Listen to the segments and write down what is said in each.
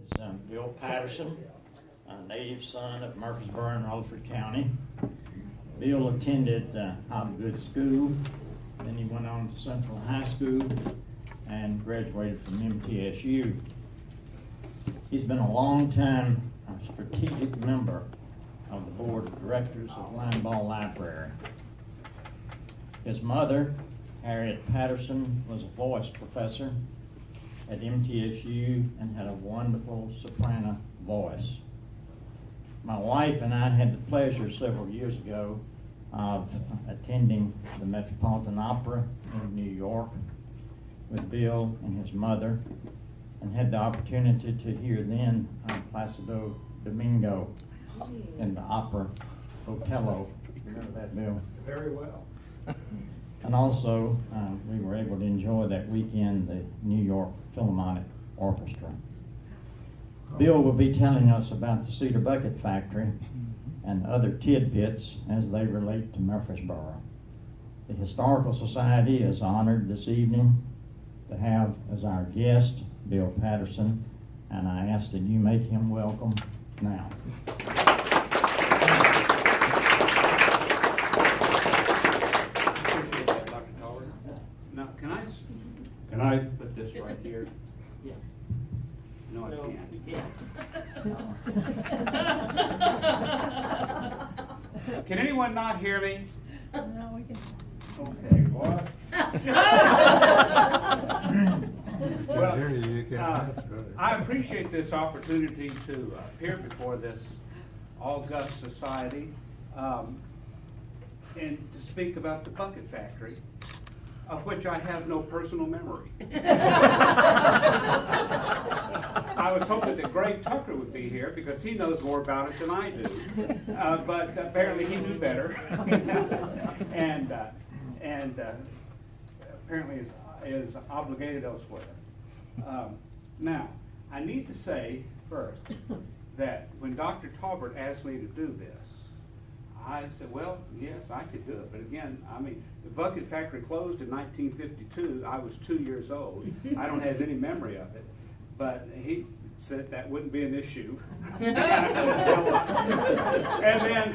is Bill Patterson, a native son of Murfreesboro in Rutherford County. Bill attended Good School, then he went on to Central High School and graduated from MTSU. He's been a long-time strategic member of the Board of Directors of Linebaugh Library. His mother, Harriet Patterson, was a voice professor at MTSU and had a wonderful soprano voice. My wife and I had the pleasure several years ago of attending the Metropolitan Opera in New York with Bill and his mother, and had the opportunity to hear then Placido Domingo in the opera Otello. Remember that, Bill? Very well. And also, we were able to enjoy that weekend the New York Philharmonic Orchestra. Bill will be telling us about the Cedar Bucket Factory and other tidbits as they relate to Murfreesboro. The Historical Society is honored this evening to have as our guest Bill Patterson, and I ask that you make him welcome now. Appreciate that, Dr. Tolbert. Now, can I put this right here? Yes. No, I No, can't. you can't. Can anyone not hear me? No, we can. Okay, what? Well, Hear you can. That's right. I appreciate this opportunity to appear before this august society and to speak about the Bucket Factory, of which I have no personal memory. I was hoping that Greg Tucker would be here because he knows more about it than I do, but apparently he knew better, and apparently is obligated elsewhere. Now, I need to say first that when Dr. Tolbert asked me to do this, I said, well, yes, I could do it. But again, I mean, the Bucket Factory closed in 1952. I was 2 years old. I don't have any memory of it. But he said that wouldn't be an issue. And then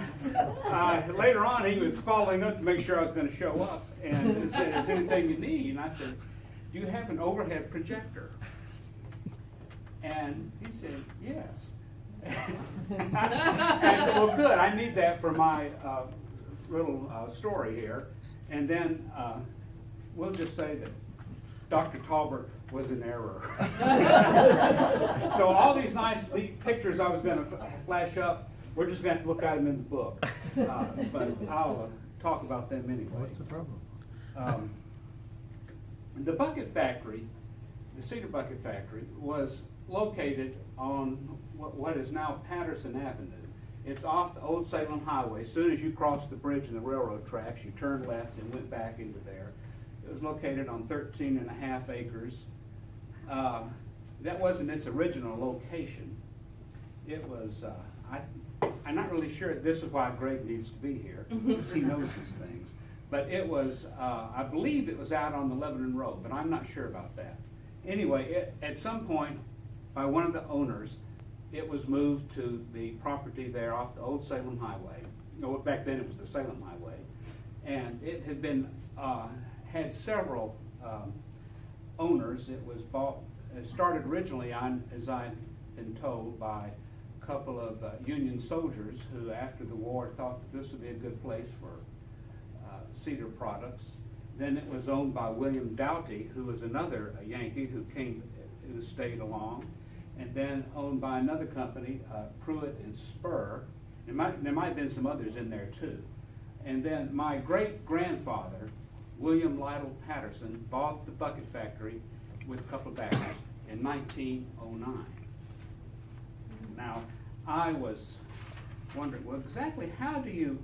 later on, he was following up to make sure I was going to show up. And he said, is there anything you need? And I said, do you have an overhead projector? And he said, yes. And I said, well, good, I need that for my little story here. And then we'll just say that Dr. Tolbert was in error. So all these nice pictures I was going to flash up, we're just going to look at them in the book. But I'll talk about them anyway. What's the problem? The Bucket Factory, the Cedar Bucket Factory, was located on what is now Patterson Avenue. It's off the Old Salem Highway. As soon as you crossed the bridge and the railroad tracks, you turned left and went back into there. It was located on 13.5 acres. That wasn't its original location. It was, I'm not really sure, this is why Greg needs to be here, because he knows these things. But it was, I believe it was out on the Lebanon Road, but I'm not sure about that. Anyway, at some point, by one of the owners, it was moved to the property there off the Old Salem Highway. Back then it was the Salem Highway. And it had been, had several owners. It was bought, it started originally on, as I've been told, by a couple of Union soldiers who after the war thought that this would be a good place for cedar products. Then it was owned by William Doughty, who was another Yankee who stayed along. And then owned by another company, Pruitt and Spur. There might have been some others in there too. And then my great-grandfather, William Lytle Patterson, bought the Bucket Factory with a couple of backers in 1909. Now, I was wondering, well, exactly how do you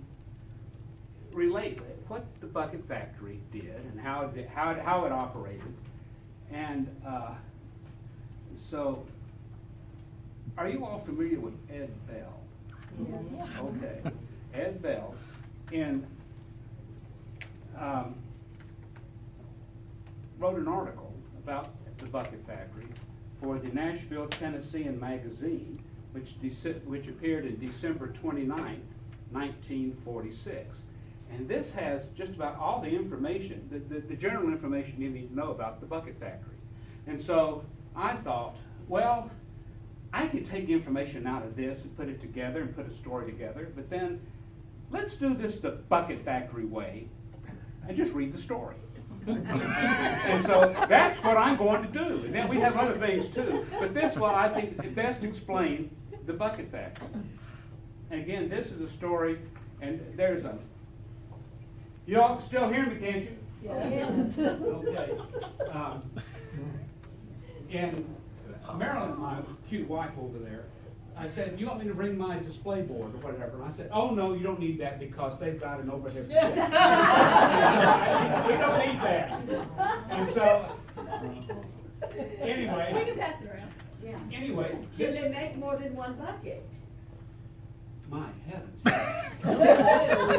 relate what the Bucket Factory did and how it operated? And so, are you all familiar with Ed Bell? Yes. Okay. Ed Bell wrote an article about the Bucket Factory for the Nashville, Tennessean magazine, which appeared in December 29th, 1946. And this has just about all the information, the general information you need to know about the bucket factory. And so I thought, well, I could take information out of this and put it together and put a story together, but then let's do this the bucket factory way and just read the story. And so that's what I'm going to do. And then we have other things too, but this will, I think, best explain the bucket factory. And again, this is a story, and there's a, you all still hear me, can't you? Yes. Okay. And Marilyn, my cute wife over there, I said, you want me to bring my display board or whatever? And I said, oh no, you don't need that because they've got an overhead projector. So we don't need that. And so, anyway. We can pass it around. Yeah. Anyway, Can this, they make more than one bucket? my heavens.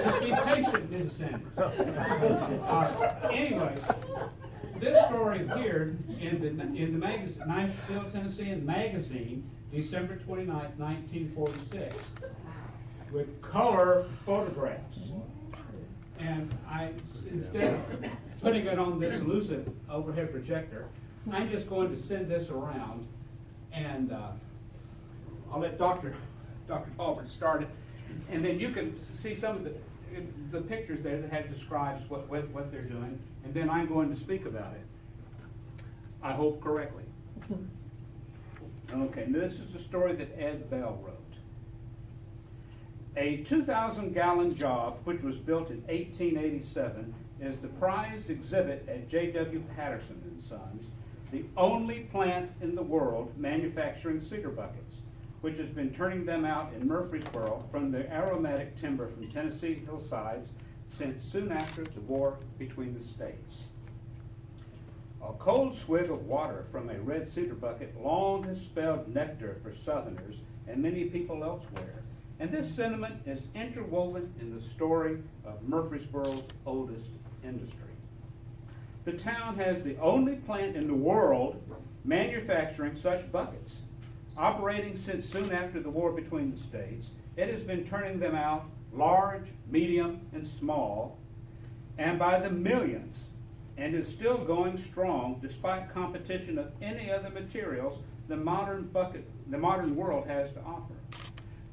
Just be patient, Mrs. Sanders. All right. Anyway, this story appeared in the magazine, Nashville, Tennessean magazine, December 29th, 1946, with color photographs. And instead of putting it on this elusive overhead projector, I'm just going to send this around, and I'll let Dr. Tolbert start it, and then you can see some of the pictures there that describes what they're doing, and then I'm going to speak about it. I hope correctly. Okay, this is the story that Ed Bell wrote. A 2,000-gallon job, which was built in 1887, is the prize exhibit at J.W. Patterson and Sons, the only plant in the world manufacturing cedar buckets, which has been turning them out in Murfreesboro from the aromatic timber from Tennessee hillsides since soon after the war between the states. A cold swig of water from a red cedar bucket long has spelled nectar for Southerners and many people elsewhere, and this sentiment is interwoven in the story of Murfreesboro's oldest industry. The town has the only plant in the world manufacturing such buckets. Operating since soon after the war between the states, it has been turning them out large, medium, and small, and by the millions, and is still going strong despite competition of any other materials the modern world has to offer.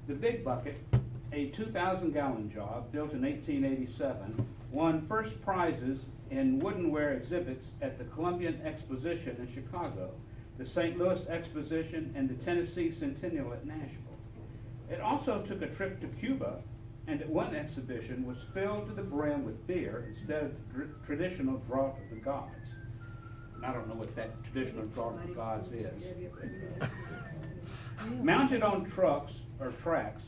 The Big Bucket, a 2,000-gallon job built in 1887, won first prizes in woodenware exhibits at the Columbian Exposition in Chicago, the St. Louis Exposition, and the Tennessee Centennial at Nashville. It also took a trip to Cuba, and at one exhibition was filled to the brim with beer instead of the traditional draught of the gods. And I don't know what that traditional draught of the gods is. Mounted on trucks or tracks,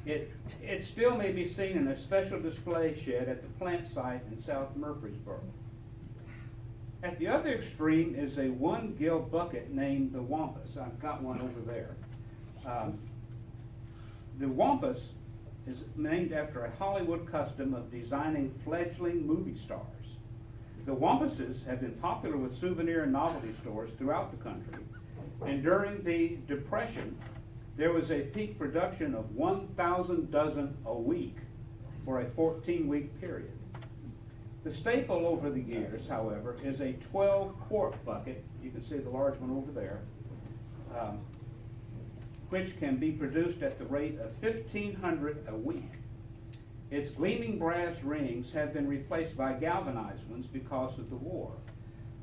it still may be seen in a special display shed at the plant site in South Murfreesboro. At the other extreme is a one-gill bucket named the Wampus. I've got one over there. The Wampus is named after a Hollywood custom of designing fledgling movie stars. The Wampuses have been popular with souvenir and novelty stores throughout the country, and during the Depression, there was a peak production of 1,000 dozen a week for a 14-week period. The staple over the years, however, is a 12-quart bucket. You can see the large one over there, which can be produced at the rate of 1,500 a week. Its gleaming brass rings have been replaced by galvanized ones because of the war.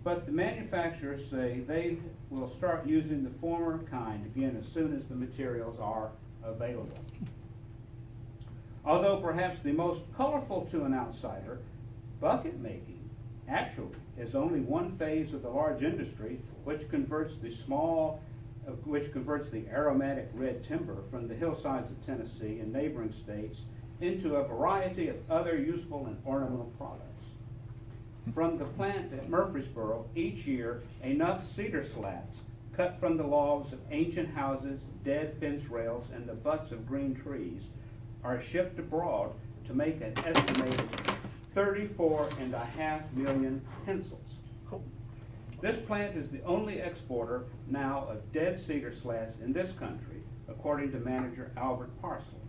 But the manufacturers say they will start using the former kind again as soon as the materials are available. Although perhaps the most colorful to an outsider, bucket making actually is only one phase of the large industry which converts the aromatic red timber from the hillsides of Tennessee and neighboring states into a variety of other useful and ornamental products. From the plant at Murfreesboro, each year, enough cedar slats cut from the logs of ancient houses, dead fence rails, and the butts of green trees are shipped abroad to make an estimated 34.5 million pencils. This plant is the only exporter now of dead cedar slats in this country, according to manager Albert Parcel.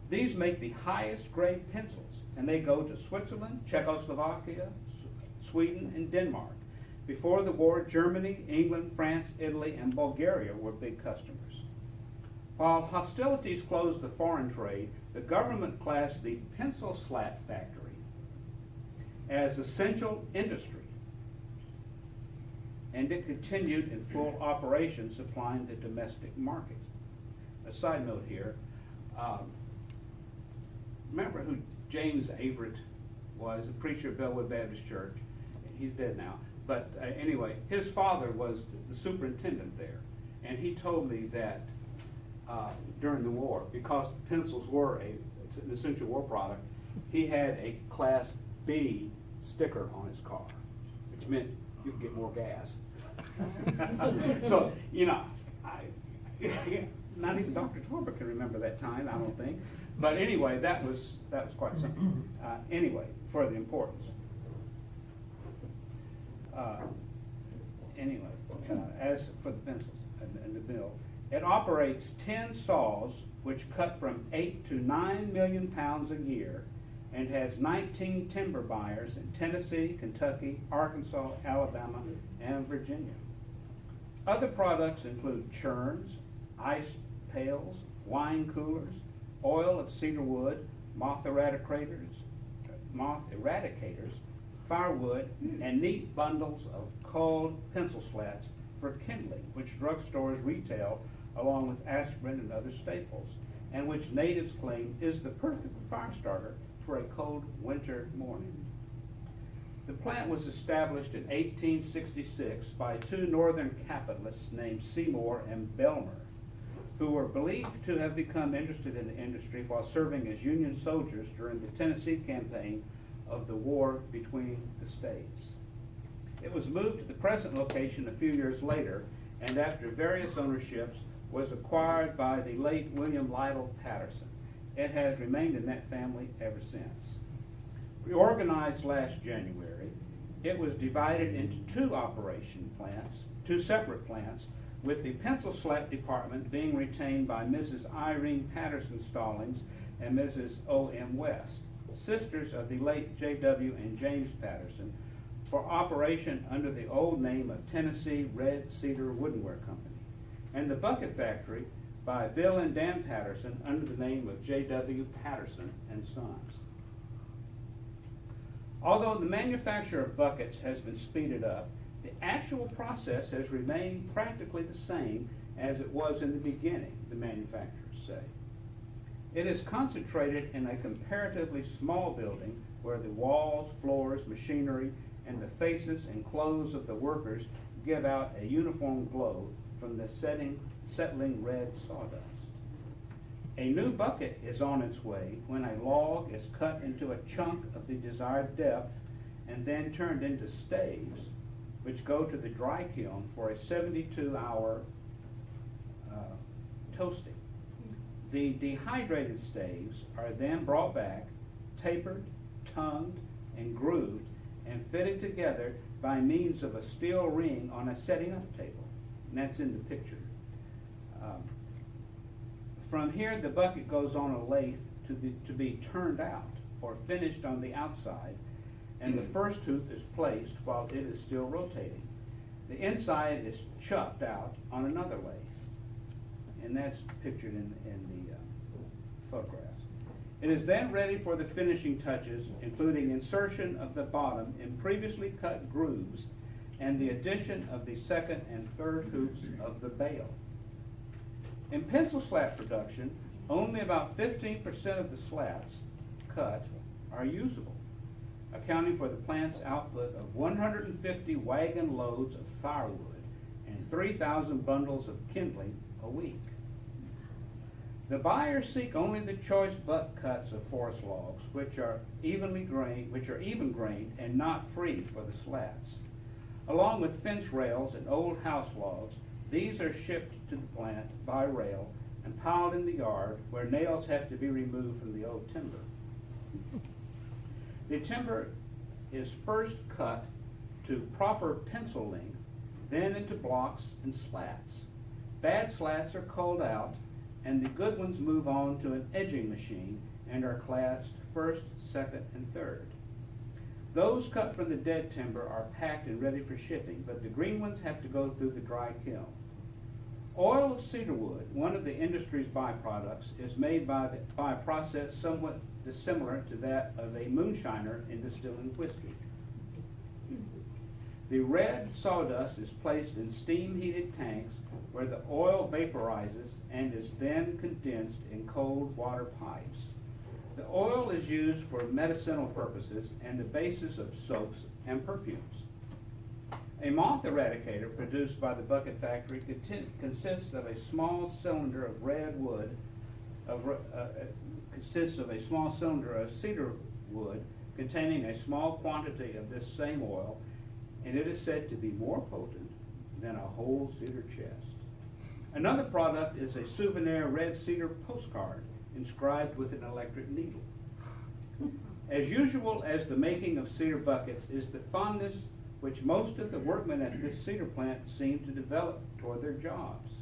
These make the highest grade pencils, and they go to Switzerland, Czechoslovakia, Sweden, and Denmark. Before the war, Germany, England, France, Italy, and Bulgaria were big customers. While hostilities closed the foreign trade, the government classed the pencil slat factory as essential industry, and it continued in full operation supplying the domestic market. A side note here, remember who James Averett was, a preacher of Bellwood Baptist Church? He's dead now. But anyway, his father was the superintendent there, and he told me that during the war, because pencils were an essential war product, he had a Class B sticker on his car, which meant you could get more gas. So, you know, not even Dr. Tolbert can remember that time, I don't think. But anyway, that was quite something. Anyway, for the importance. As for the pencils and the mill, it operates 10 saws which cut from 8 to 9 million pounds a year, and has 19 timber buyers in Tennessee, Kentucky, Arkansas, Alabama, and Virginia. Other products include churns, ice pails, wine coolers, oil of cedar wood, moth eradicators, firewood, and neat bundles of coiled pencil slats for kindling, which drugstores retail along with aspirin and other staples, and which natives claim is the perfect fire starter for a cold winter morning. The plant was established in 1866 by two northern capitalists named Seymour and Belmer, who were believed to have become interested in the industry while serving as Union soldiers during the Tennessee campaign of the war between the states. It was moved to the present location a few years later, and after various ownerships was acquired by the late William Lytle Patterson. It has remained in that family ever since. Reorganized last January, it was divided into two separate plants, with the pencil slat department being retained by Mrs. Irene Patterson Stallings and Mrs. O.M. West, sisters of the late J.W. and James Patterson, for operation under the old name of Tennessee Red Cedar Woodenware Company, and the Bucket Factory by Bill and Dan Patterson under the name of J.W. Patterson and Sons. Although the manufacture of buckets has been speeded up, the actual process has remained practically the same as it was in the beginning, the manufacturers say. It is concentrated in a comparatively small building where the walls, floors, machinery, and the faces and clothes of the workers give out a uniform glow from the settling red sawdust. A new bucket is on its way when a log is cut into a chunk of the desired depth and then turned into staves, which go to the dry kiln for a 72-hour toasting. The dehydrated staves are then brought back, tapered, tongued, and grooved, and fitted together by means of a steel ring on a setting up table. And that's in the picture. From here, the bucket goes on a lathe to be turned out or finished on the outside, and the first tooth is placed while it is still rotating. The inside is chopped out on another lathe, and that's pictured in the photographs. It is then ready for the finishing touches, including insertion of the bottom in previously cut grooves and the addition of the second and third hoops of the bale. In pencil slat production, only about 15% of the slats cut are usable, accounting for the plant's output of 150 wagon loads of firewood and 3,000 bundles of kindling a week. The buyers seek only the choice butt cuts of forest logs, which are even grained and not free for the slats. Along with fence rails and old house logs, these are shipped to the plant by rail and piled in the yard, where nails have to be removed from the old timber. The timber is first cut to proper pencil length, then into blocks and slats. Bad slats are culled out, and the good ones move on to an edging machine and are classed first, second, and third. Those cut from the dead timber are packed and ready for shipping, but the green ones have to go through the dry kiln. Oil of cedar wood, one of the industry's byproducts, is made by a process somewhat dissimilar to that of a moonshiner in distilling whiskey. The red sawdust is placed in steam-heated tanks where the oil vaporizes and is then condensed in cold water pipes. The oil is used for medicinal purposes and the basis of soaps and perfumes. A moth eradicator produced by the Bucket Factory consists of a small cylinder of red wood, consists of a small cylinder of cedar wood containing a small quantity of this same oil, and it is said to be more potent than a whole cedar chest. Another product is a souvenir red cedar postcard inscribed with an electric needle. As usual as the making of cedar buckets is the fondness which most of the workmen at this cedar plant seem to develop toward their jobs.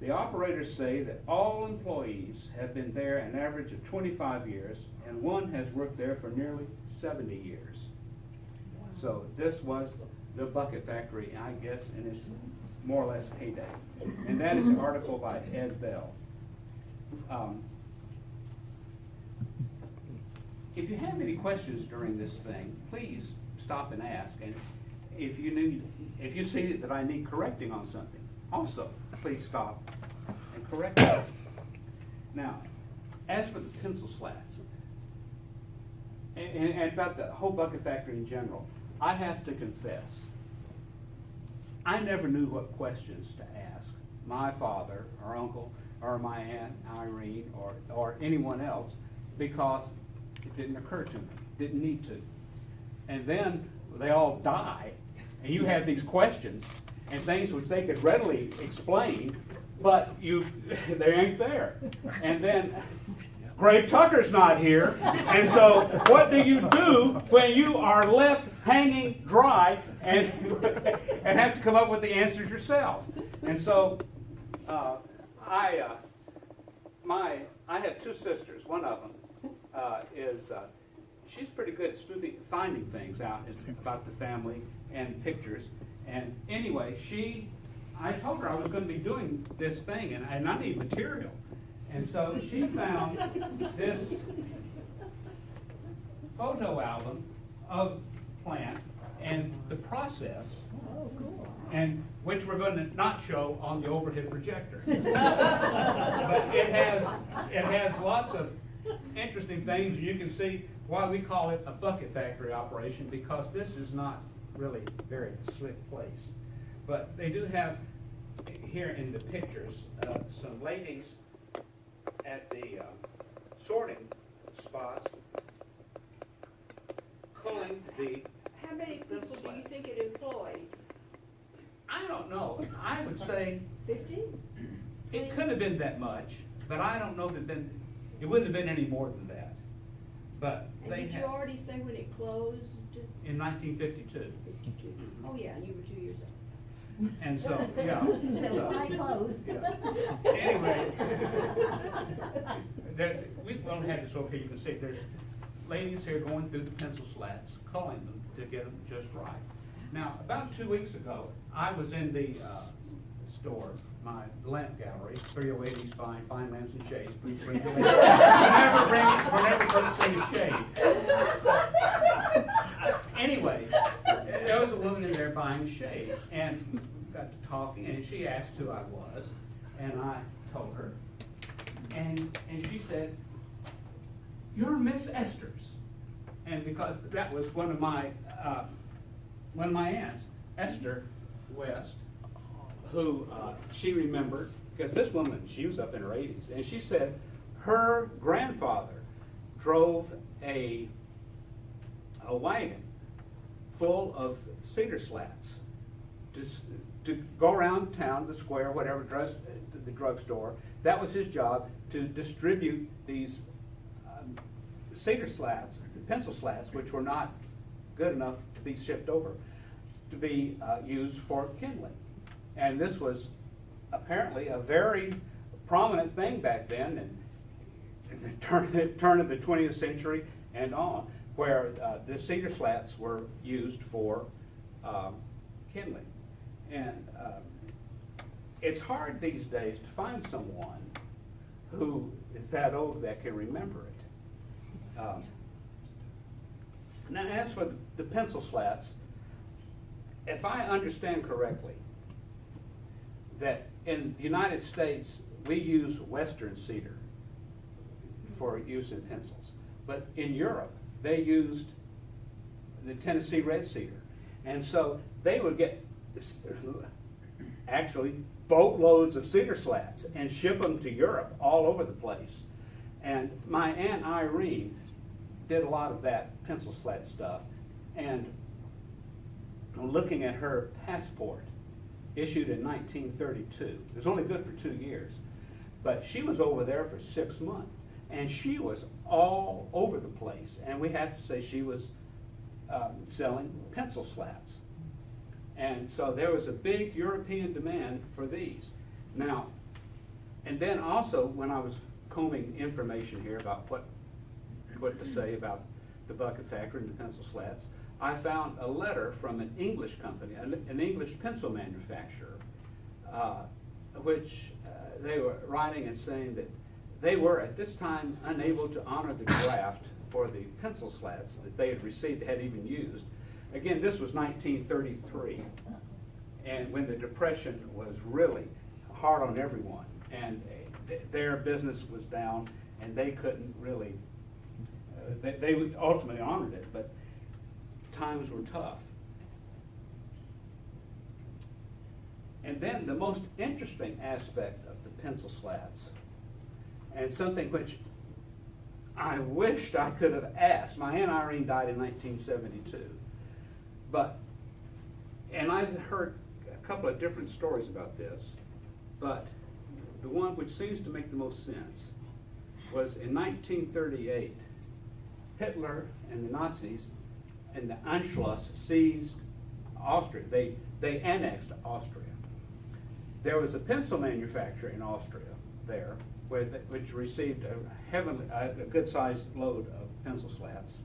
The operators say that all employees have been there an average of 25 years, and one has worked there for nearly 70 years. So this was the Bucket Factory, I guess, in its more or less heyday. And that is an article by Ed Bell. If you have any questions during this thing, please stop and ask. And if you see that I need correcting on something, also please stop and correct me. Now, as for the pencil slats, and about the whole Bucket Factory in general, I have to confess, I never knew what questions to ask my father or uncle or my Aunt Irene or anyone else, because it didn't occur to me, didn't need to. And then they all die, and you have these questions and things which they could readily explain, but they ain't there. And then Grave Tucker's not here, and so what do you do when you are left hanging dry and have to come up with the answers yourself? And so I have two sisters. One of them she's pretty good at finding things out about the family and pictures. And anyway, I told her I was going to be doing this thing, and I need material. And so she found this photo album of plant and the process, and which we're going to not show on the overhead projector. But it has lots of interesting things. You can see why we call it a bucket factory operation, because this is not really a very slick place. But they do have here in the pictures some ladies at the sorting spots culling the. How many people do you think it employed? I don't know. I would say 50? it could have been that much, but I don't know if it wouldn't have been any more than that. But And they did you had already say when it closed? in 1952. Oh, yeah, and you were 2 years old. And so, yeah. I closed. Yeah. Anyway, we don't have this over here. You can see there's ladies here going through the pencil slats, culling them to get them just right. Now, about 2 weeks ago, I was in the store, my lamp gallery, 308 East Fine Lamps and Shades. Please bring it. We're never purchasing a shade. Anyway, there was a woman in there buying a shade, and got to talking, and she asked who I was, and I told her, and she said, "You're Miss Esther's," and because that was one of my aunts, Esther West, who she remembered, because this woman, she was up in her 80s, and she said her grandfather drove a wagon full of cedar slats to go around town, the square, whatever, the drugstore. That was his job, to distribute these cedar slats, pencil slats, which were not good enough to to be shipped over to be used for kindling. And this was apparently a very prominent thing back then, and the turn of the 20th century and on, where the cedar slats were used for kindling. And it's hard these days to find someone who is that old that can remember it. Now, as for the pencil slats, if I understand correctly, that in the United States we use Western cedar for use in pencils, but in Europe they used the Tennessee red cedar, and so they would get actually boatloads of cedar slats and ship them to Europe all over the place. And my Aunt Irene did a lot of that pencil slat stuff, and looking at her passport issued in 1932, it was only good for 2 years, but she was over there for 6 months, and she was all over the place, and we have to say she was selling pencil slats. And so there was a big European demand for these. Now, and then also when I was combing information here about what to say about the bucket factory and the pencil slats, I found a letter from an English company, an English pencil manufacturer, which they were writing and saying that they were at this time unable to honor the draft for the pencil slats that they had received, had even used. Again, this was 1933, and when the Depression was really hard on everyone, and their business was down, and they couldn't really, they ultimately honored it, but times were tough. And then the most interesting aspect of the pencil slats, and something which I wished I could have asked. My Aunt Irene died in 1972. And I've heard a couple of different stories about this, but the one which seems to make the most sense was in 1938, Hitler and the Nazis and the Anschluss seized Austria. They annexed Austria. There was a pencil manufacturer in Austria there, which received a good-sized load of pencil slats.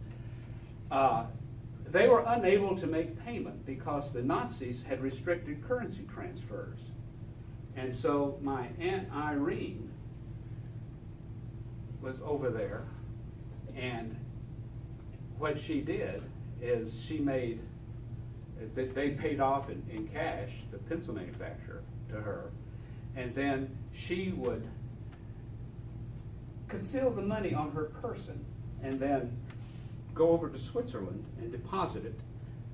They were unable to make payment because the Nazis had restricted currency transfers. And so my Aunt Irene was over there, and what she did is they paid off in cash, the pencil manufacturer, to her, and then she would conceal the money on her person and then go over to Switzerland and deposit it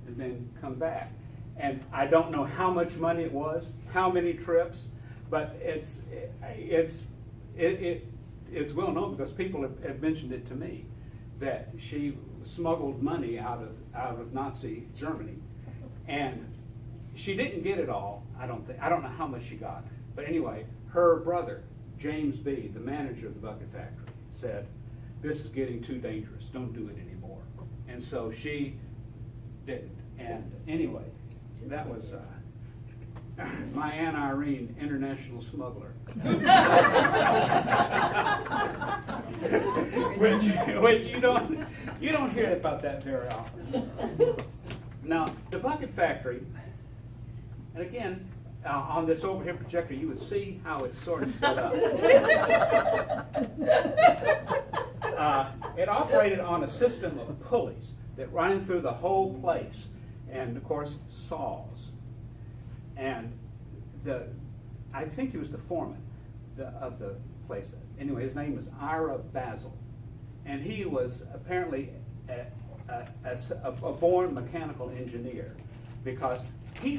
and then come back. And I don't know how much money it was, how many trips, but it's well known because people have mentioned it to me that she smuggled money out of Nazi Germany, and she didn't get it all. I don't know how much she got, but anyway, her brother James B., the manager of the bucket factory, said, "This is getting too dangerous. Don't do it anymore." And so she didn't. And anyway, that was my Aunt Irene, international smuggler. which you don't hear about that very often. Now, the bucket factory, and again, on this overhead projector, you would see how it's sort of set up. It operated on a system of pulleys that ran through the whole place, and of course, saws. And I think he was the foreman of the place. Anyway, his name was Ira Basil, and he was apparently a born mechanical engineer, because he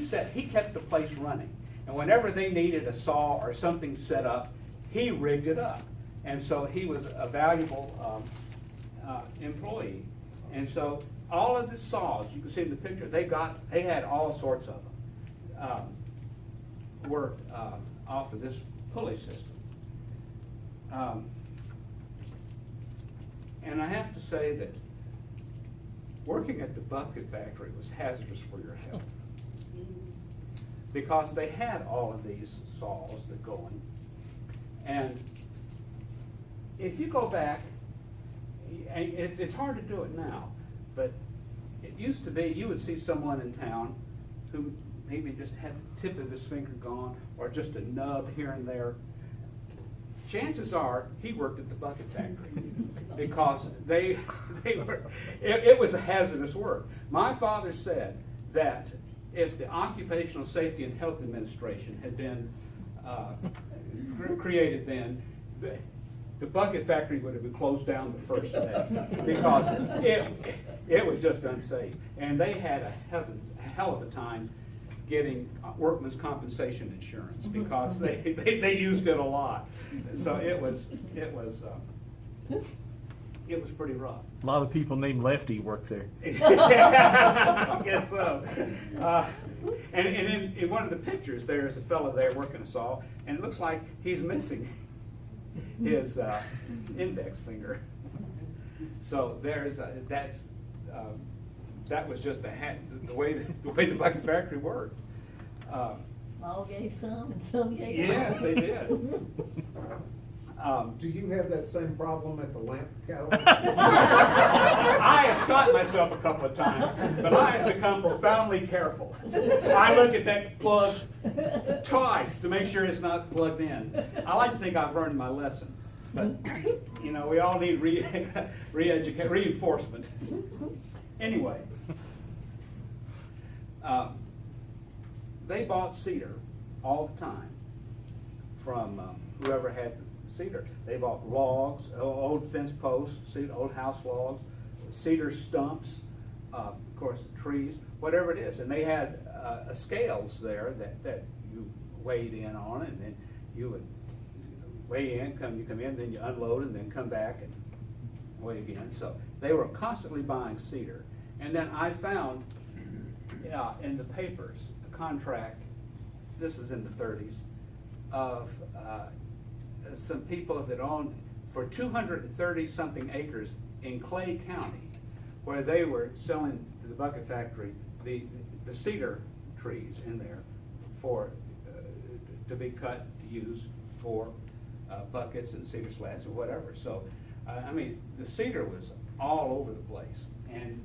kept the place running, and whenever they needed a saw or something set up, he rigged it up, and so he was a valuable employee. And so all of the saws you can see in the picture, they had all sorts of them worked off of this pulley system. And I have to say that working at the bucket factory was hazardous for your health. Because they had all of these saws that go in. And if you go back, it's hard to do it now, but it used to be you would see someone in town who maybe just had the tip of his finger gone or just a nub here and there. Chances are he worked at the bucket factory because they were, it was a hazardous work. My father said that if the Occupational Safety and Health Administration had been created then, the bucket factory would have been closed down the first day because it was just unsafe. And they had a hell of a time getting workman's compensation insurance because they used it a lot. So it was pretty rough. A lot of people named Lefty work there. I guess so. And in one of the pictures, there's a fellow there working a saw, and it looks like he's missing his index finger. So there's that was just the way the bucket factory worked. All gave some and some gave Yes, they did. Do you have that same problem at the lamp kettle? I have shot myself a couple of times, but I have become profoundly careful. I look at that plug twice to make sure it's not plugged in. I like to think I've learned my lesson, but you know, we all need reinforcement. Anyway, they bought cedar all the time from whoever had cedar. They bought logs, old fence posts, old house logs, cedar stumps, of course trees, whatever it is. And they had scales there that you weighed in on, and then you would weigh in, you come in, then you unload, and then come back and weigh again. So they were constantly buying cedar. And then I found in the papers a contract, this is in the 30s, of some people that owned for 230 something acres in Clay County, where they were selling to the bucket factory the cedar trees in there for to be cut to use for buckets and cedar slats or whatever. So I mean, the cedar was all over the place, and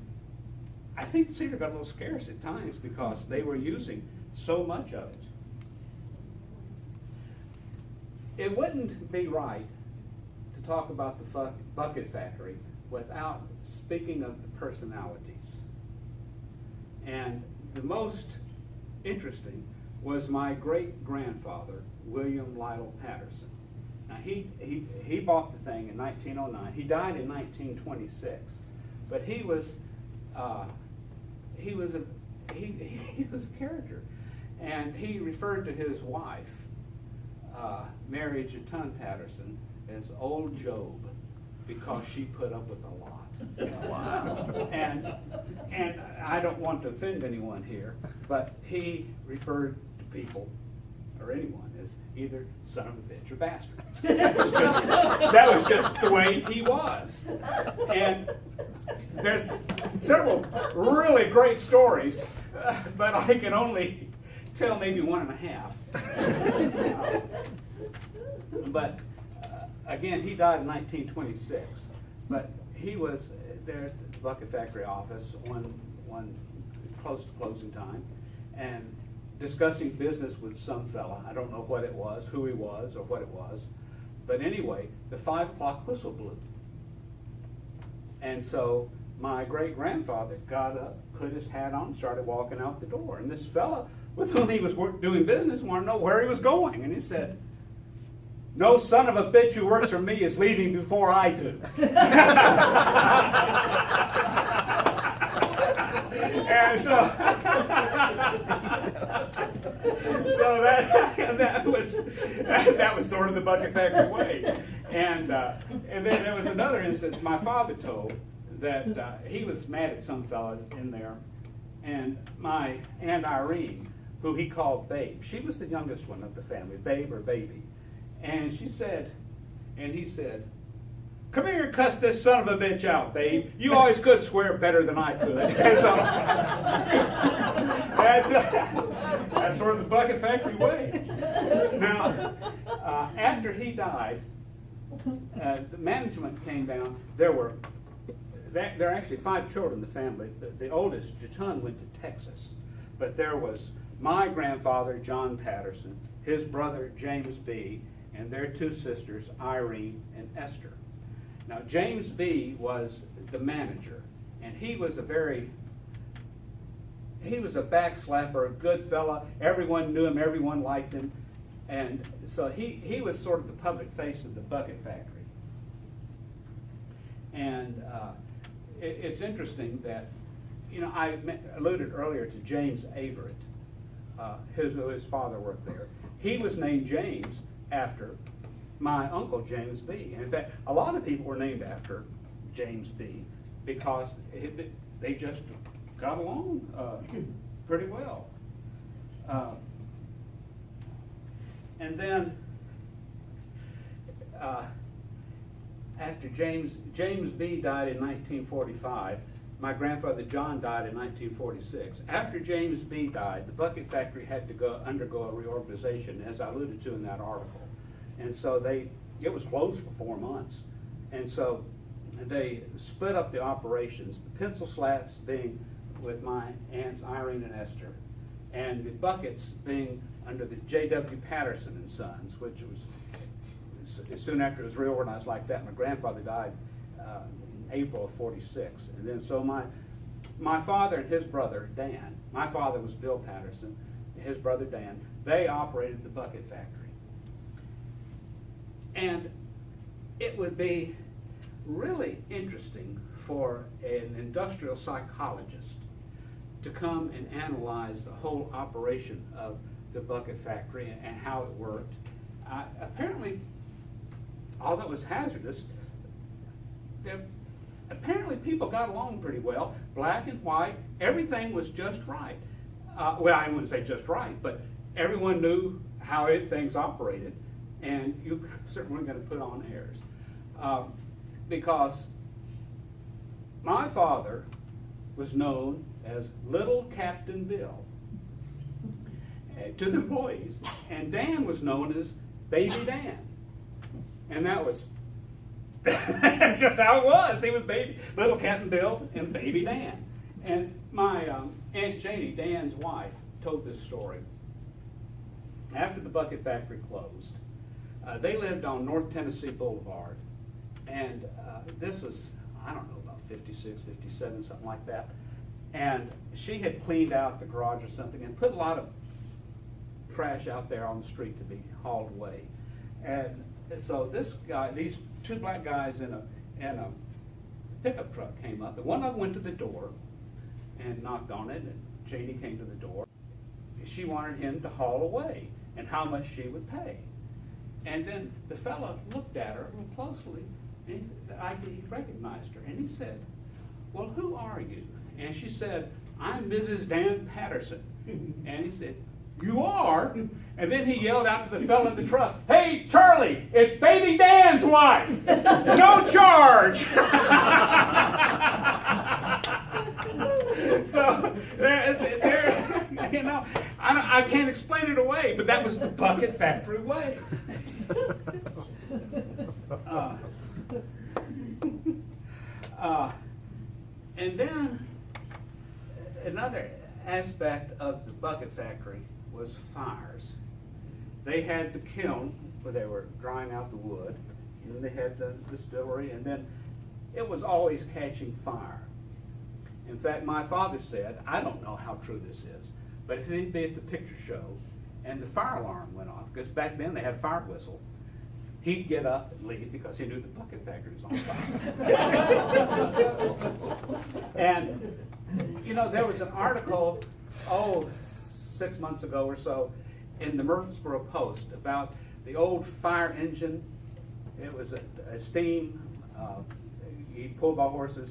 I think the cedar got a little scarce at times because they were using so much of it. It wouldn't be right to talk about the bucket factory without speaking of the personalities. And the most interesting was my great-grandfather, William Lytle Patterson. Now he bought the thing in 1909. He died in 1926, but he was a character, and he referred to his wife, Mary Jeton Patterson, as Old Job because she put up with a lot. Wow. And I don't want to offend anyone here, but he referred to people or anyone as either son of a bitch or bastard. That was just the way he was. And there's several really great stories, but I can only tell maybe one and a half. But again, he died in 1926. But he was there at the bucket factory office one close to closing time, and discussing business with some fella. I don't know what it was, who he was, or what it was. But anyway, the 5 o'clock whistle blew. And so my great-grandfather got up, put his hat on, started walking out the door. And this fella with whom he was doing business wanted to know where he was going. And he said, "No son of a bitch who works for me is leaving before I do." And so that was sort of the bucket factory way. And then there was another instance. My father told that he was mad at some fella in there, and my Aunt Irene, who he called Babe, she was the youngest one of the family, Babe or Baby, and he said, come here and cuss this son of a bitch out, babe. You always could swear better than I could. And so, that's sort of the Bucket Factory way. Now, after he died, the management came down. There are actually 5 children in the family. The oldest, Jatun, went to Texas. But there was my grandfather, John Patterson, his brother, James B., and their 2 sisters, Irene and Esther. Now, James B. was the manager, and he was a backslapper, a good fella. Everyone knew him, everyone liked him. And so he was sort of the public face of the Bucket Factory. And it's interesting that, I alluded earlier to James Averett, his father worked there. He was named James after my uncle James B. And in fact, a lot of people were named after James B. because they just got along pretty well. And then after James B. died in 1945, my grandfather John died in 1946. After James B. died, the Bucket Factory had to undergo a reorganization, as I alluded to in that article. And so it was closed for 4 months. And so they split up the operations, the pencil slats being with my aunts Irene and Esther, and the buckets being under the J.W. Patterson and Sons, which was soon after it was reorganized like that. My grandfather died in April of 46. And then so my father and his brother, Dan, my father was Bill Patterson, and his brother Dan, they operated the Bucket Factory. And it would be really interesting for an industrial psychologist to come and analyze the whole operation of the Bucket Factory and how it worked. Apparently, although it was hazardous, apparently people got along pretty well. Black and white, everything was just right. Well, I wouldn't say just right, but everyone knew how things operated, and you certainly weren't going to put on airs. Because my father was known as Little Captain Bill to the employees, and Dan was known as Baby Dan. And that was just how it was. He was Little Captain Bill and Baby Dan. And my Aunt Janie, Dan's wife, told this story. After the Bucket Factory closed, they lived on North Tennessee Boulevard. And this was, I don't know, about 56, 57, something like that. And she had cleaned out the garage or something and put a lot of trash out there on the street to be hauled away. And so these 2 black guys in a pickup truck came up, and one of them went to the door and knocked on it, and Janie came to the door. She wanted him to haul away and how much she would pay. And then the fellow looked at her real closely, and he recognized her, and he said, "Well, who are you?" And she said, "I'm Mrs. Dan Patterson." And he said, "You are?" And then he yelled out to the fellow in the truck, "Hey, Charlie, it's Baby Dan's wife. No charge." So, I can't explain it away, but that was the Bucket Factory way. And then another aspect of the Bucket Factory was fires. They had the kiln where they were drying out the wood, and then they had the distillery, and then it was always catching fire. In fact, my father said, I don't know how true this is, but if he'd be at the picture show and the fire alarm went off, because back then they had a fire whistle, he'd get up and leave because he knew the Bucket Factory was on fire. And, there was an article, 6 months ago or so, in the Murfreesboro Post about the old fire engine. It was a steam, pulled by horses,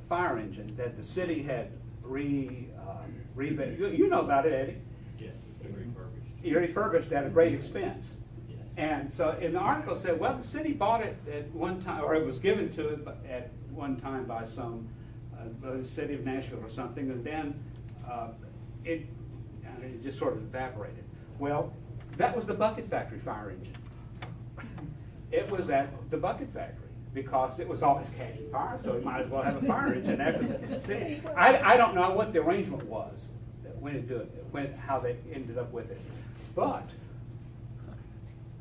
fire engine that the city had rebuilt. You know about it, Eddie? Yes, it's been refurbished. Refurbished at a great expense. Yes. And so in the article said, well, the city bought it at one time, or it was given to it at one time by some, the city of Nashville or something, and then it just sort of evaporated. Well, that was the Bucket Factory fire engine. It was at the Bucket Factory because it was always catching fire, so it might as well have a fire engine after the city. I don't know what the arrangement was when it did it, how they ended up with it, but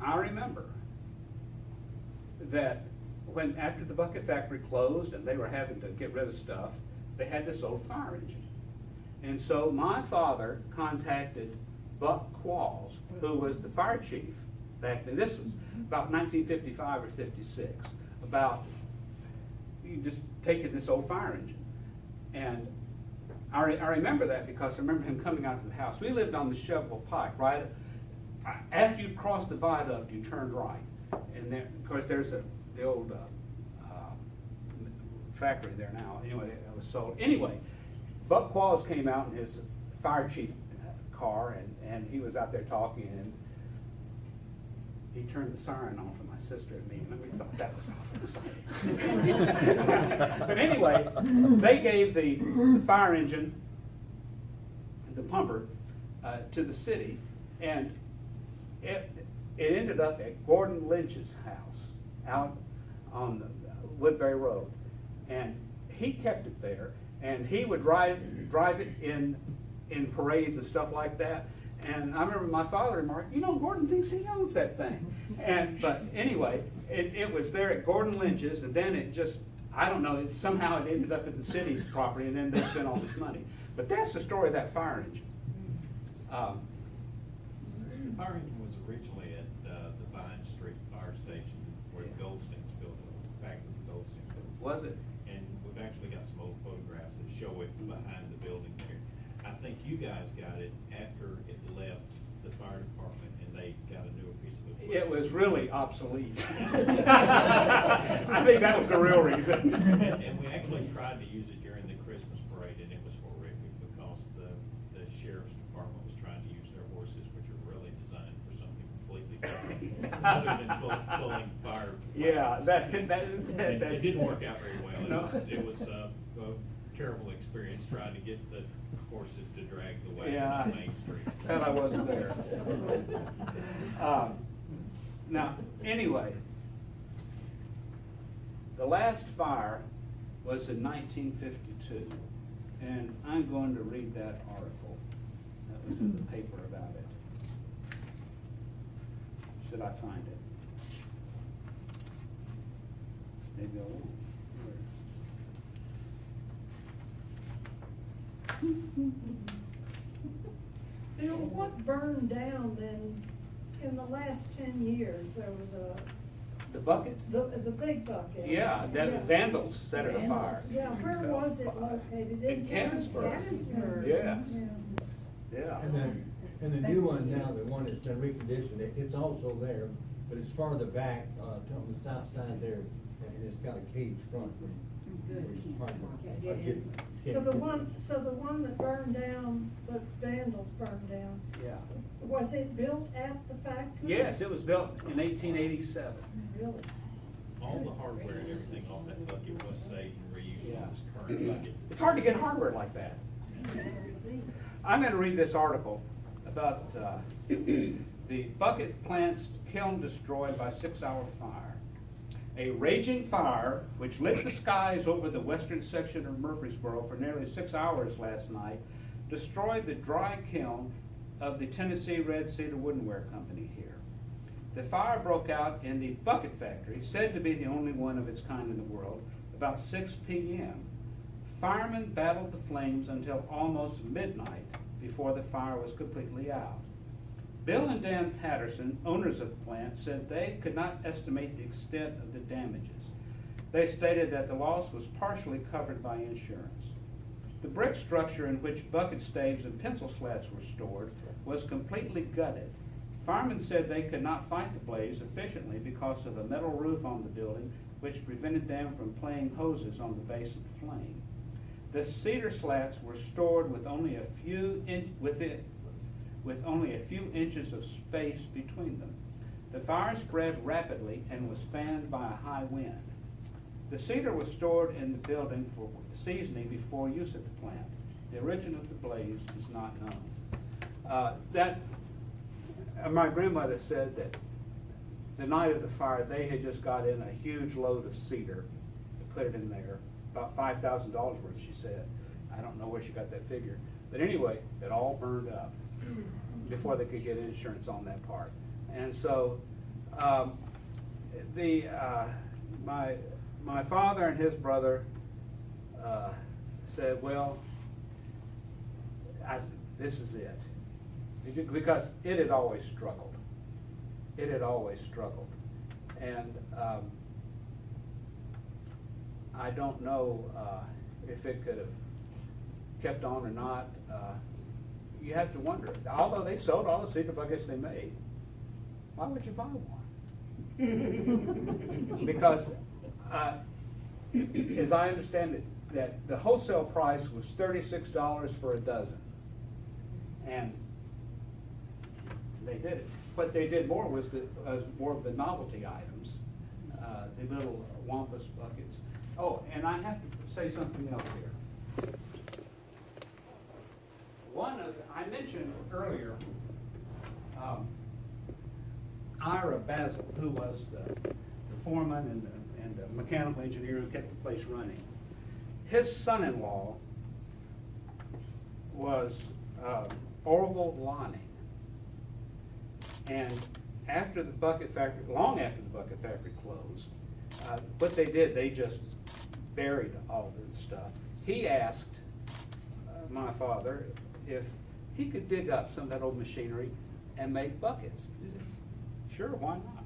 I remember that when after the Bucket Factory closed and they were having to get rid of stuff, they had this old fire engine. And so my father contacted Buck Qualls, who was the fire chief back then. This was about 1955 or 56, about you just taking this old fire engine. And I remember that because I remember him coming out to the house. We lived on the Chevrolet Pike, right? After you crossed the viaduct, you turned right. And then, of course, there's the old factory there now. Anyway, that was sold. Anyway, Buck Qualls came out in his fire chief car, and he was out there talking, and he turned the siren on for my sister and me, and we thought that was awful. But anyway, they gave the fire engine, the pumper, to the city, and it ended up at Gordon Lynch's house out on Woodbury Road, and he kept it there, and he would drive it in parades and stuff like that. And I remember my father remarked, Gordon thinks he owns that thing. But anyway, it was there at Gordon Lynch's, and then it just, I don't know, somehow it ended up at the city's property, and then they spent all this money. But that's the story of that fire engine. The fire engine was originally at the Vine Street Fire Station where the Goldstein's built, back with the Goldstein building. Was it? And we've actually got some old photographs that show it behind the building there. I think you guys got it after it left the fire department and they got a newer piece of equipment. It was really obsolete. I think that was the real reason. And we actually tried to use it during the Christmas parade, and it was horrific because the sheriff's department was trying to use their horses, which are really designed for something completely different other than pulling fire. Yeah, It didn't work out very well. No. It was a terrible experience trying to get the horses to drag the wagon Yeah. on Main Street. And I wasn't there. Now, anyway, the last fire was in 1952, and I'm going to read that article that was in the paper about it. Should I find it? Maybe I won't. Bill, what burned down then in the last 10 years? There was The bucket? the big bucket. Yeah, that vandals set it afire. Yeah, where was it located? In Canonsburg. Canonsburg. Yes. Yeah. Yeah. And the new one now, the one that's been reconditioned, it's also there, but it's farther back, on the south side there, and it's got a cage front. So the one that burned down, the vandals burned down, Yeah. was it built at the factory? Yes, it was built in 1887. Really? All the hardware and everything on that bucket was saved and reused Yeah. in this current bucket. It's hard to get hardware like that. I'm going to read this article about the bucket plant's kiln destroyed by 6-hour fire. A raging fire, which lit the skies over the western section of Murfreesboro for nearly 6 hours last night, destroyed the dry kiln of the Tennessee Red Cedar Woodenware Company here. The fire broke out in the Bucket Factory, said to be the only one of its kind in the world, about 6 p.m. Firemen battled the flames until almost midnight before the fire was completely out. Bill and Dan Patterson, owners of the plant, said they could not estimate the extent of the damages. They stated that the loss was partially covered by insurance. The brick structure in which bucket staves and pencil slats were stored was completely gutted. Firemen said they could not fight the blaze efficiently because of a metal roof on the building, which prevented them from playing hoses on the base of the flame. The cedar slats were stored with only a few inches of space between them. The fire spread rapidly and was fanned by a high wind. The cedar was stored in the building for seasoning before use at the plant. The origin of the blaze is not known. My grandmother said that the night of the fire, they had just got in a huge load of cedar and put it in there, about $5,000 worth, she said. I don't know where she got that figure. But anyway, it all burned up before they could get insurance on that part. And so my father and his brother said, well, this is it. Because it had always struggled. It had always struggled. And I don't know if it could have kept on or not. You have to wonder. Although they sold all the cedar buckets they made, why would you buy one? Because, as I understand it, that the wholesale price was $36 for a dozen. And they did it. What they did more was more of the novelty items, the little wampus buckets. Oh, and I have to say something else here. I mentioned earlier Ira Basil, who was the foreman and the mechanical engineer who kept the place running. His son-in-law was Orville Lonning. And after the bucket factory, long after the bucket factory closed, what they did, they just buried all the stuff. He asked my father if he could dig up some of that old machinery and make buckets. He said, sure, why not?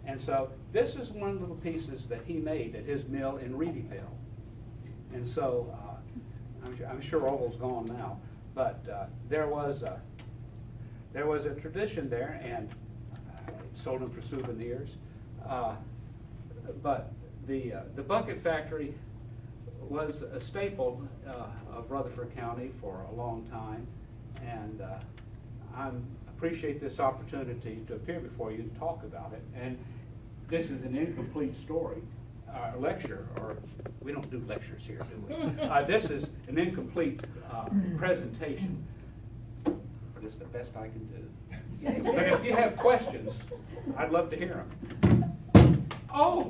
And so this is one of the little pieces that he made at his mill in Reedyville. And so I'm sure Orville's gone now, but there was a tradition there, and sold them for souvenirs. But the bucket factory was a staple of Rutherford County for a long time, and I appreciate this opportunity to appear before you and talk about it. And this is an incomplete story, lecture, or we don't do lectures here, do we? This is an incomplete presentation, but it's the best I can do. But if you have questions, I'd love to hear them. Oh!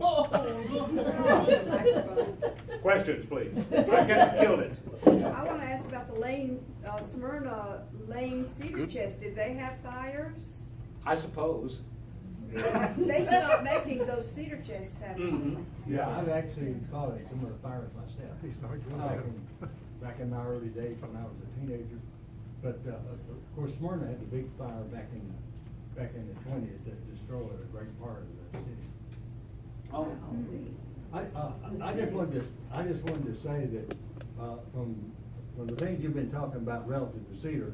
Questions, please. I guess I killed it. I want to ask about the Smyrna Lane cedar chest. Did they have fires? I suppose. They stopped making those cedar chests, haven't they? Yeah, I've actually caught it, some of the fires myself. Back in my early days when I was a teenager. But of course, Smyrna had the big fire back in the 20s that destroyed a great part of the city. Oh. I just wanted to say that from the things you've been talking about relative to Cedar,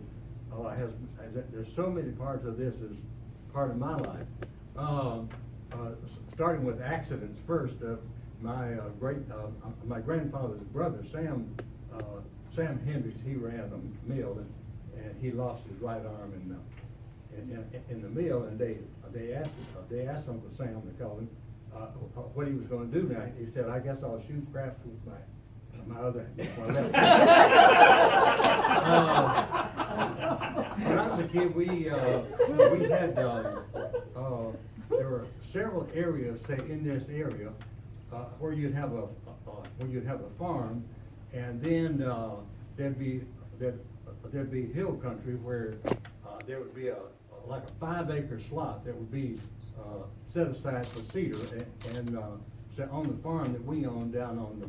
there's so many parts of this as part of my life. Starting with accidents first. My grandfather's brother Sam Hendricks, he ran a mill and he lost his right arm in the mill, and they asked Uncle Sam, they called him, what he was going to do now. He said, I guess I'll shoot craps with my other hand. When I was a kid, we had there were several areas, say in this area, where you'd have a farm, and then there'd be hill country where there would be like a 5-acre slot that would be set aside for cedar, and so on the farm that we own down on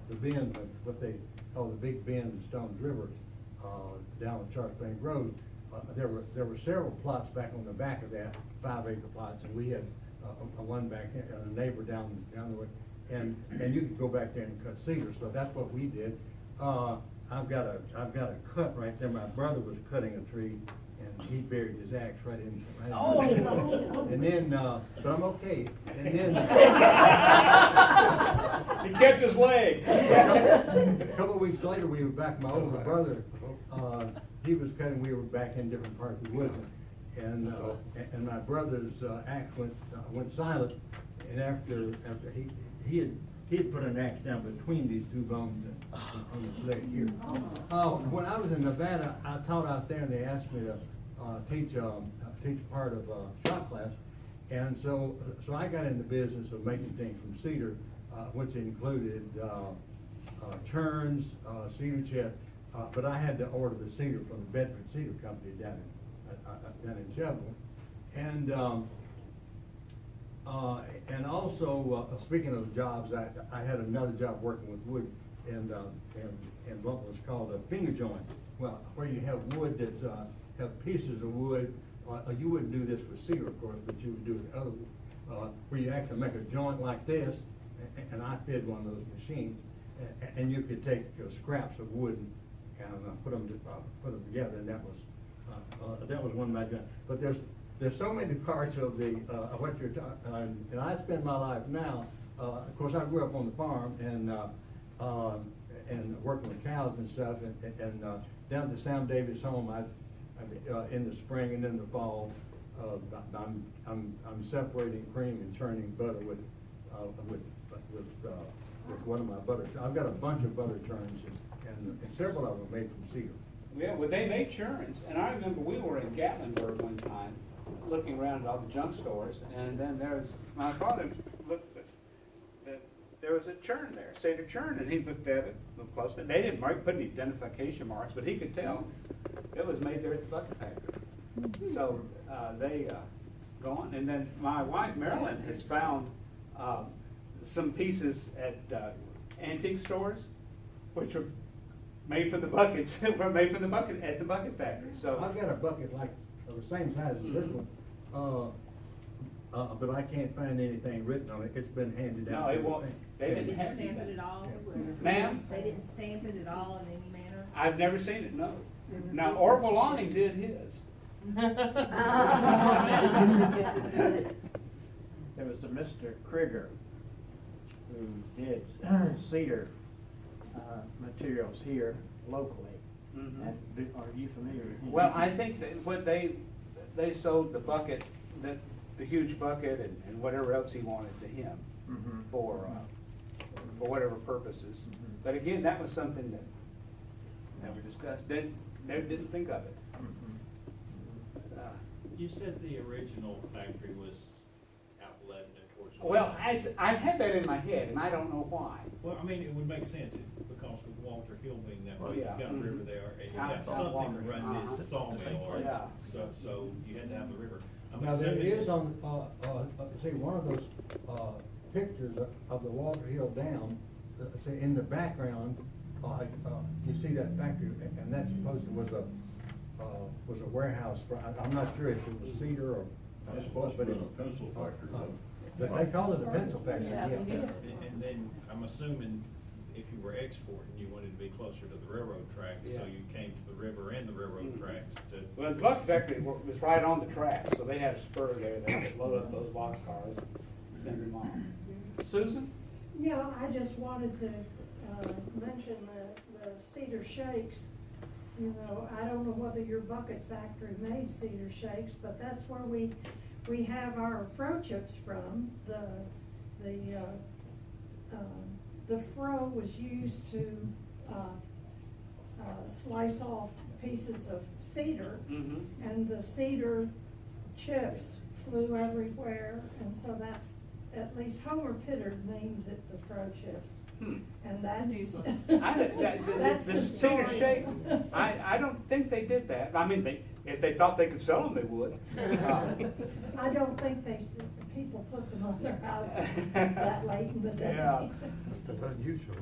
the bend, what they call the Big Bend in Stones River, down on Charles Bank Road, there were several plots back on the back of that, 5-acre plots, and we had one back here, and a neighbor down the way, and you could go back there and cut cedar. So that's what we did. I've got a cut right there. My brother was cutting a tree, and he buried his axe right in. And then, but I'm okay. And then He kept his leg. a couple of weeks later, we were back. My older brother, he was cutting. We were back in different parts of the woods, and my brother's axe went silent, and after he had put an axe down between these two bones on his leg here. When I was in Nevada, I taught out there, and they asked me to teach part of shop class, and so I got in the business of making things from cedar, which included churns, cedar chest, but I had to order the cedar from the Bedford Cedar Company down in Chevrolet, and also speaking of jobs, I had another job working with wood and what was called a finger joint. Well, where you have wood that have pieces of wood. You wouldn't do this with cedar, of course, but you would do it with other wood, where you actually make a joint like this, and I fed one of those machines, and you could take scraps of wood and put them together, and that was one of my jobs. But there's so many parts of the what you're talking, and I spend my life now. Of course, I grew up on the farm and working with cows and stuff, and down at the Sam Davis home, in the spring and in the fall, I'm separating cream and churning butter with one of my butter. I've got a bunch of butter churns, and several of them are made from cedar. Yeah, well, they make churns, and I remember we were in Gatlinburg one time, looking around at all the junk stores, and then my father looked there was a churn there, cedar churn, and he looked at it, looked closely. They didn't put any identification marks, but he could tell it was made there at the Bucket Factory. So they go on, and then my wife Marilyn has found some pieces at antique stores, which are made from the buckets. Were made from the bucket at the Bucket Factory. So I've got a bucket like the same size as this one, but I can't find anything written on it. It's been handed down. No, it won't. They didn't have stamp it at all? Ma'am? They didn't stamp it at all in any manner? I've never seen it. No. Now Orville Lonning did his. There was a Mr. Krieger who did cedar materials here locally. Mhm. And are you familiar with him? Well, I think that what they sold the bucket, the huge bucket and whatever else he wanted to him Mhm. for whatever purposes. Mhm. But again, that was something that never discussed. Never didn't think of it. Mhm. You said the original factory was out Lebanon towards. Well, I had that in my head, and I don't know why. Well, I mean, it would make sense because with Walter Hill being that way, Yeah. you've got a river there, and you have Yeah. something to run Uh-huh. this sawmill, or, Yeah. so you had to have the river. I'm Now, there assuming is that- see, one of those pictures of the Walter Hill Dam, say, in the background, you see that factory, and that supposedly was a warehouse for, I'm not sure if it was cedar or. That's supposed to be a pencil factory, though. But they call it a pencil factory, Yeah, yeah. they did. And then I'm assuming if you were exporting, you wanted to be closer to the railroad tracks, so Yeah. you came to the river and the railroad Mhm. tracks to. Well, the Bucket Factory was right on the tracks, so they had a spur there. They could load up those boxcars and send them on. Susan? Yeah, I just wanted to mention the cedar shakes. You know, I don't know whether your Bucket Factory made cedar shakes, but that's where we have our fro chips from. The fro was used to slice off pieces of cedar, Mm-hmm. and the cedar chips flew everywhere, and so that's, at least Homer Pittard named it the fro chips. And that's The the cedar story. shakes, I don't think they did that. I mean, if they thought they could sell them, they would. I don't think people put them on their houses that late in the day. Yeah. That's unusual.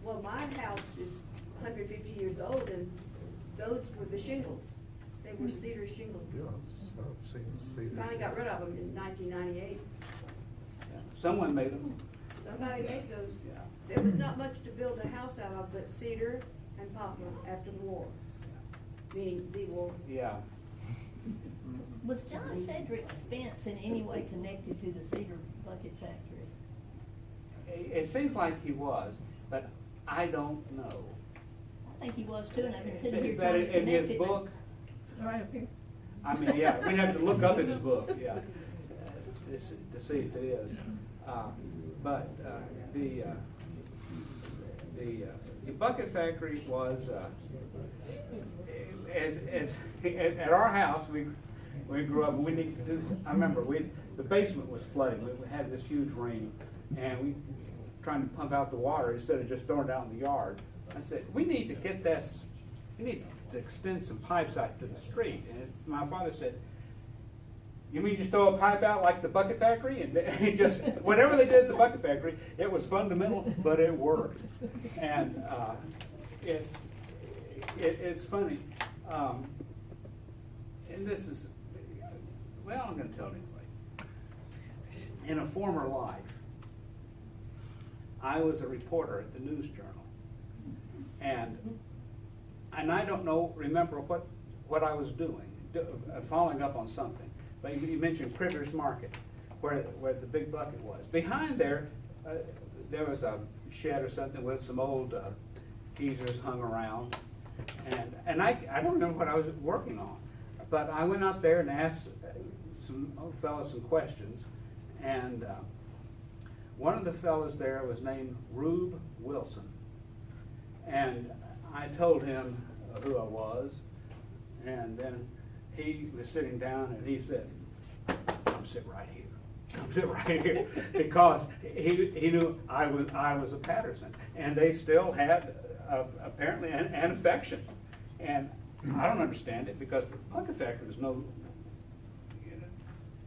Well, my house is 150 years old, and those were the shingles. They were cedar shingles. Yeah, I've seen cedar. Finally got rid of them in 1998. Someone made them. Somebody made those. Yeah. There was not much to build a house out of but cedar and poplar after the war, meaning the war. Yeah. Was John Cedric Spence in any way connected to the Cedar Bucket Factory? It seems like he was, but I don't know. I think he was too, and I've been sitting here Is trying that to in connect his it. book? Right up here. I mean, yeah, we'd have to look up in his book, yeah, to see if it is. But the bucket factory was, at our house, we grew up, we need to do, I remember, the basement was flooding. We had this huge rain, and we trying to pump out the water instead of just throwing it out in the yard. I said, we need to get this, we need to extend some pipes out to the street. And my father said, you mean just throw a pipe out like the bucket factory? And they just, whatever they did at the bucket factory, it was fundamental, but it worked. And it's funny. And this is, well, I'm going to tell it anyway. In a former life, I was a reporter at the News Journal, and I don't remember what I was doing, following up on something. But you mentioned Krieger's Market, where the big bucket was. Behind there, there was a shed or something with some old geezers hung around, and I don't remember what I was working on, but I went out there and asked some old fellas some questions, and one of the fellas there was named Rube Wilson, and I told him who I was, and then he was sitting down and he said, "Come sit right here. Come sit right here," because he knew I was a Patterson, and they still had apparently an affection, and I don't understand it because the bucket factory was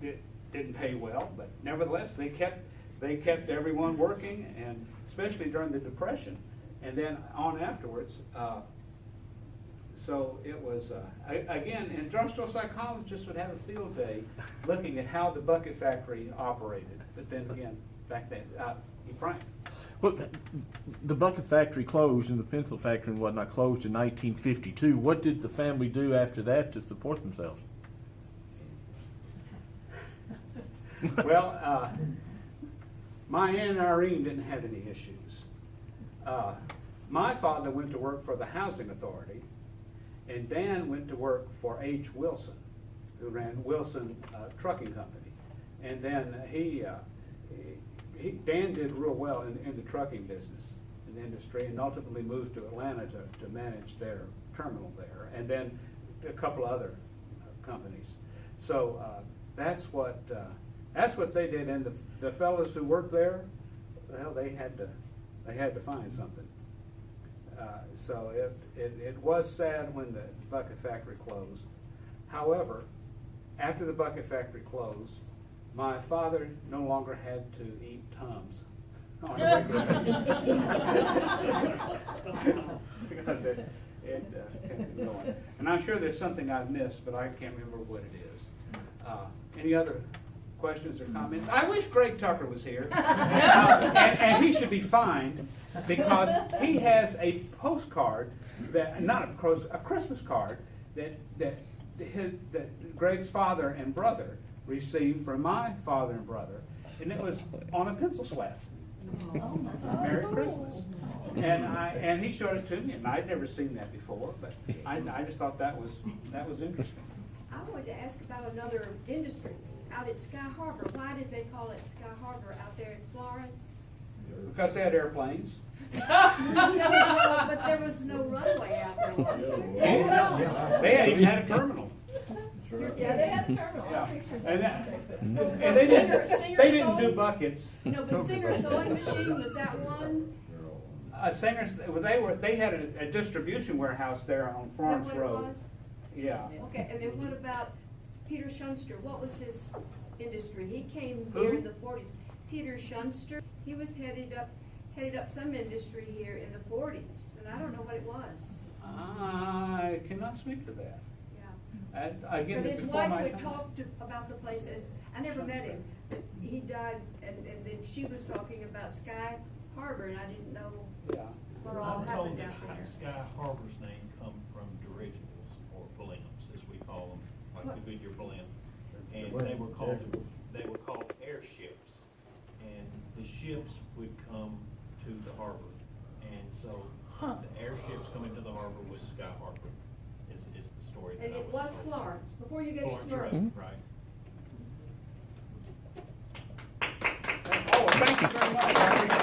it didn't pay well, but nevertheless they kept everyone working, and especially during the Depression, and then on afterwards. So it was, again, industrial psychologists would have a field day looking at how the bucket factory operated. But then again, back then, Frank. Well, the bucket factory closed and the pencil factory and whatnot closed in 1952. What did the family do after that to support themselves? Well, my Aunt Irene didn't have any issues. My father went to work for the Housing Authority, and Dan went to work for H. Wilson, who ran Wilson Trucking Company. And then Dan did real well in the trucking business, in the industry, and ultimately moved to Atlanta to manage their terminal there, and then a couple other companies. So that's what they did. And the fellows who worked there, well, they had to find something. So it was sad when the bucket factory closed. However, after the bucket factory closed, my father no longer had to eat Tums on a regular basis. Because it kept going. And I'm sure there's something I've missed, but I can't remember what it is. Any other questions or comments? I wish Greg Tucker was here. And he should be fined because he has a postcard, a Christmas card that Greg's father and brother received from my father and brother, and it was on a pencil slab. Merry Christmas. And he showed it to me, and I'd never seen that before, but I just thought that was interesting. I wanted to ask about another industry out at Sky Harbor. Why did they call it Sky Harbor out there in Florence? Because they had airplanes. But there was no runway out there, was there? Yeah. They even had a terminal. Yeah, they had a terminal. Yeah. Well, And they Singer didn't do sewing- buckets. No, but Singer Sewing Machine, was that one? They had a distribution warehouse there on Is that Florence what it Road. was? Yeah. Okay, and then what about Peter Schunster? What was his industry? He came Who? here in the 40s. Peter Schunster, he was headed up some industry here in the 40s, and I don't know what it was. I cannot speak to that. Yeah. Again, But his before wife my would time. talk about the place as, I never met him, but he died, and then she was talking about Sky Harbor, and I didn't know Yeah. what all I'm told happened that out there. Sky Harbor's name come from dirigibles, or balloons, as we call them, like What? the Goodyear balloon. And they were called airships, and the ships would come to the harbor. And so the airships coming to the harbor was Sky Harbor, is the story that And I it was told. Florence, before you get to Florence, Smyrna. right. Oh, thank you very much. I appreciate